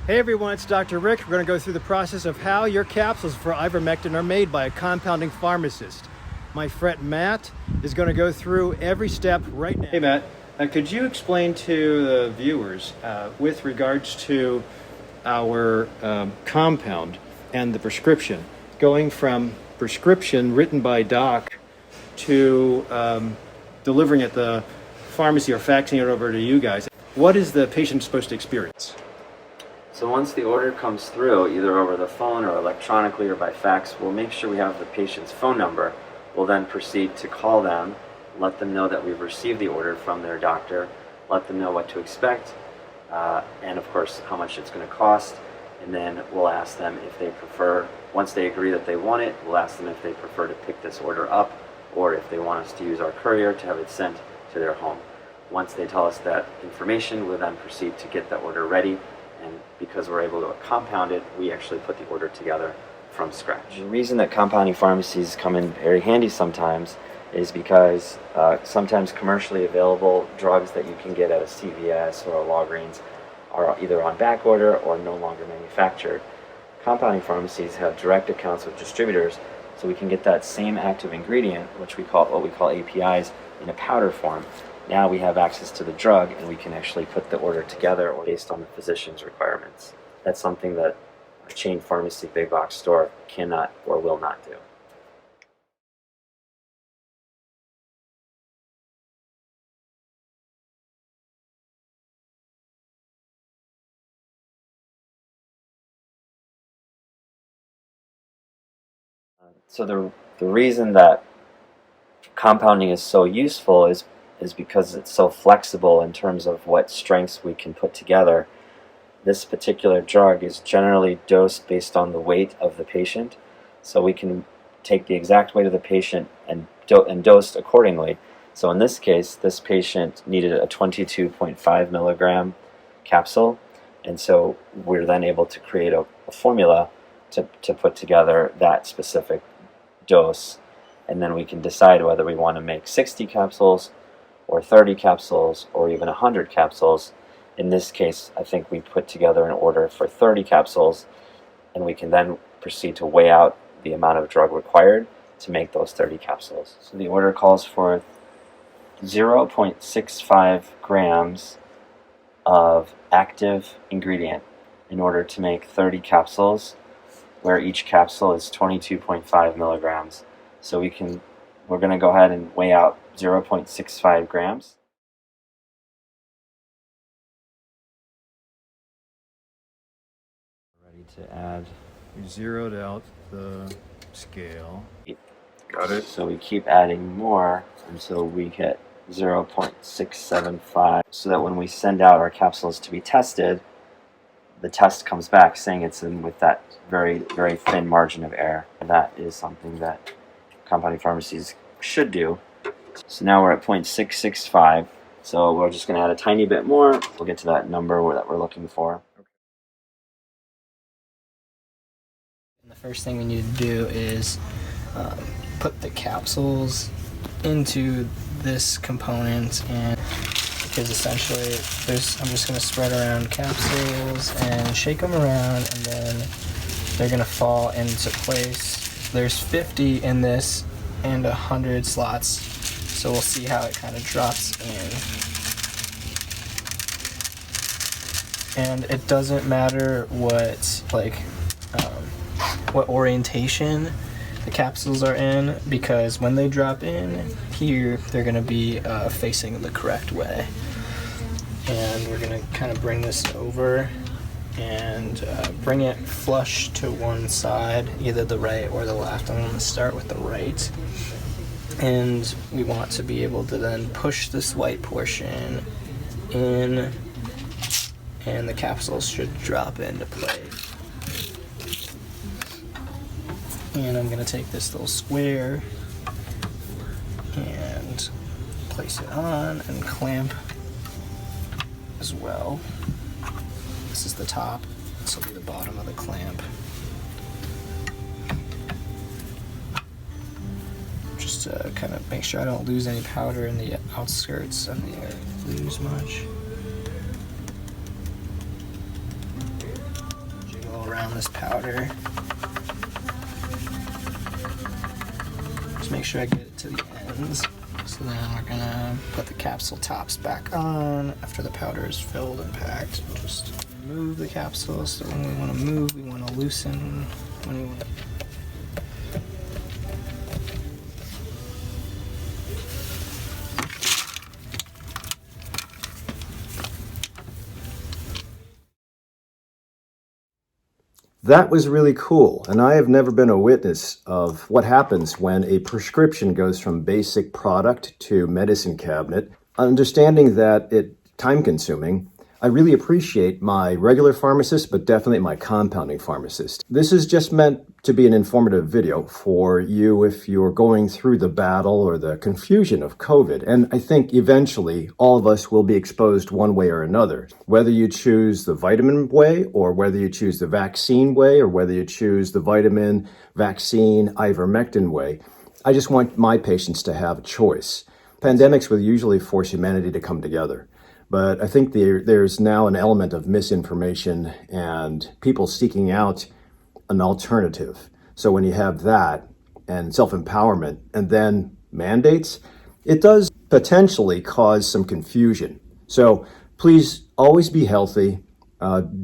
Hey everyone, it's Dr. Rick. We're going to go through the process of how your capsules for ivermectin are made by a compounding pharmacist. My friend Matt is going to go through every step right now. Hey Matt, could you explain to the viewers with regards to our compound and the prescription, going from prescription written by doc to delivering at the pharmacy or faxing it over to you guys, what is the patient supposed to experience? So once the order comes through, either over the phone or electronically or by fax, we'll make sure we have the patient's phone number. We'll then proceed to call them, let them know that we've received the order from their doctor, let them know what to expect, and of course how much it's going to cost. And then we'll ask them if they prefer, once they agree that they want it, we'll ask them if they prefer to pick this order up or if they want us to use our courier to have it sent to their home. Once they tell us that information, we'll then proceed to get the order ready. And because we're able to compound it, we actually put the order together from scratch. The reason that compounding pharmacies come in very handy sometimes is because sometimes commercially available drugs that you can get at a CVS or a Walgreens are either on back order or no longer manufactured. Compounding pharmacies have direct accounts with distributors, so we can get that same active ingredient, which we call APIs, in a powder form. Now we have access to the drug and we can actually put the order together based on the physician's requirements. That's something that a chain pharmacy big box store cannot or will not do. So the reason that compounding is so useful is because it's so flexible in terms of what strengths we can put together. This particular drug is generally dosed based on the weight of the patient, so we can take the exact weight of the patient and dose accordingly. So in this case, this patient needed a 22.5 milligram capsule, and so we're then able to create a formula to put together that specific dose, and then we can decide whether we want to make 60 capsules or 30 capsules or even 100 capsules. In this case, I think we put together an order for 30 capsules, and we can then proceed to weigh out the amount of drug required to make those 30 capsules. So the order calls for 0.65 grams of active ingredient in order to make 30 capsules, where each capsule is 22.5 milligrams. So we're going to go ahead and weigh out 0.65 grams. Ready to add. We zeroed out the scale. Got it. So we keep adding more until we hit 0.675, so that when we send out our capsules to be tested, the test comes back saying it's in with that very, very thin margin of error. And that is something that compounding pharmacies should do. So now we're at 0.665, so we're just going to add a tiny bit more. We'll get to that number that we're looking for. The first thing we need to do is put the capsules into this component, and because essentially I'm just going to spread around capsules and shake them around, and then they're going to fall into place. There's 50 in this and 100 slots, so we'll see how it kind of drops in. And it doesn't matter what orientation the capsules are in, because when they drop in here, they're going to be facing the correct way. And we're going to kind of bring this over and bring it flush to one side, either the right or the left. I'm going to start with the right. And we want to be able to then push this white portion in, and the capsules should drop into place. And I'm going to take this little square and place it on and clamp as well. This is the top, this will be the bottom of the clamp. Just to kind of make sure I don't lose any powder in the outskirts of the air. Lose much. around this powder. Just make sure I get it to the ends. So then we're gonna put the capsule tops back on after the powder is filled and packed. Just remove the capsule. So when we want to move, we want to loosen. When we want to That was really cool, and I have never been a witness of what happens when a prescription goes from basic product to medicine cabinet. Understanding that it's time-consuming, I really appreciate my regular pharmacist, but definitely my compounding pharmacist. This is just meant to be an informative video for you if you're going through the battle or the confusion of COVID. And I think eventually all of us will be exposed one way or another. Whether you choose the vitamin way or whether you choose the vaccine way or whether you choose the vitamin, vaccine, ivermectin way, I just want my patients to have a choice. Pandemics will usually force humanity to come together. But I think there's now an element of misinformation and people seeking out an alternative. So when you have that and self-empowerment and then mandates, it does potentially cause some confusion. So please always be healthy.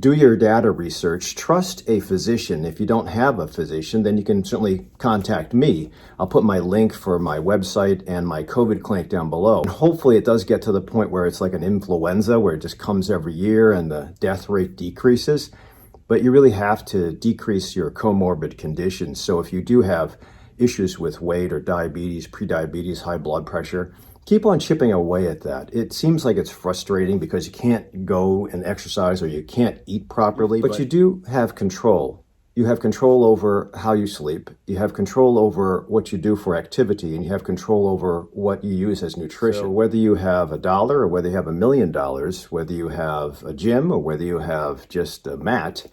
Do your data research. Trust a physician. If you don't have a physician, then you can certainly contact me. I'll put my link for my website and my COVID clinic down below. And hopefully it does get to the point where it's like an influenza, where it just comes every year and the death rate decreases. But you really have to decrease your comorbid conditions. So if you do have issues with weight or diabetes, prediabetes, high blood pressure, keep on chipping away at that. It seems like it's frustrating because you can't go and exercise or you can't eat properly, but you do have control. You have control over how you sleep. You have control over what you do for activity, and you have control over what you use as nutrition. So whether you have $1 or whether you have $1 million, whether you have a gym or whether you have just a mat,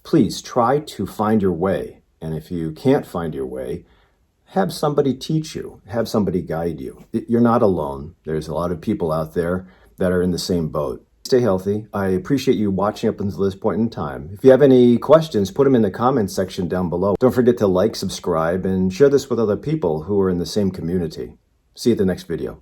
please try to find your way. And if you can't find your way, have somebody teach you, have somebody guide you. You're not alone. There's a lot of people out there that are in the same boat. Stay healthy. I appreciate you watching up until this point in time. If you have any questions, put them in the comments section down below. Don't forget to like, subscribe, and share this with other people who are in the same community. See you at the next video.